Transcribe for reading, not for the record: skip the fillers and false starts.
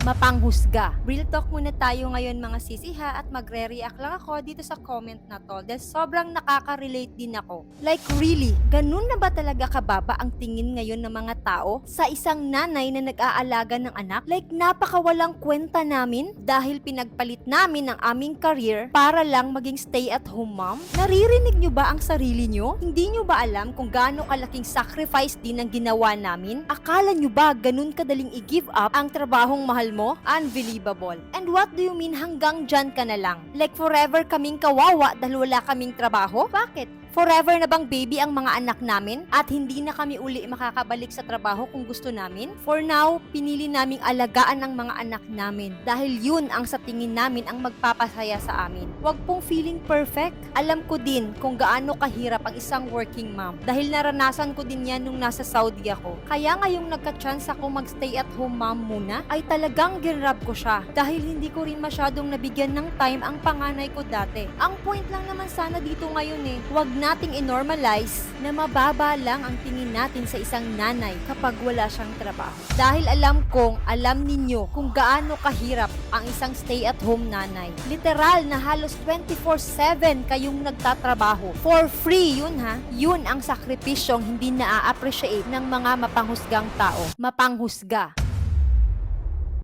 Mapanghusga. Real talk muna tayo ngayon mga sisiha at magre-react lang ako dito sa comment na to dahil sobrang nakaka-relate din ako. Like really, ganun na ba talaga kababa ang tingin ngayon ng mga tao sa isang nanay na nag-aalaga ng anak? Like napakawalang kwenta namin dahil pinagpalit namin ang aming career para lang maging stay-at-home mom? Naririnig nyo ba ang sarili nyo? Hindi nyo ba alam kung gaano kalaking sacrifice din ang ginawa namin? Akala nyo ba ganun kadaling i-give up ang trabahong mahal mo? Unbelievable. And what do you mean hanggang dyan ka na lang? Like forever kaming kawawa dahil wala kaming trabaho? Bakit? Forever na bang baby ang mga anak namin at hindi na kami uli makakabalik sa trabaho kung gusto namin? For now, pinili naming alagaan ang mga anak namin dahil yun ang sa tingin namin ang magpapasaya sa amin. Huwag pong feeling perfect. Alam ko din kung gaano kahirap ang isang working mom dahil naranasan ko din yan nung nasa Saudi ako. Kaya ngayong nagka-chance ako mag-stay at home mom muna ay talagang ginrab ko siya dahil hindi ko rin masyadong nabigyan ng time ang panganay ko dati. Ang point lang naman sana dito ngayon wag nating i-normalize na mababa lang ang tingin natin sa isang nanay kapag wala siyang trabaho. Dahil alam kong alam ninyo kung gaano kahirap ang isang stay-at-home nanay. Literal na halos 24/7 kayong nagtatrabaho. For free yun ha. Yun ang sakripisyong hindi na-appreciate ng mga mapanghusgang tao. Mapanghusga.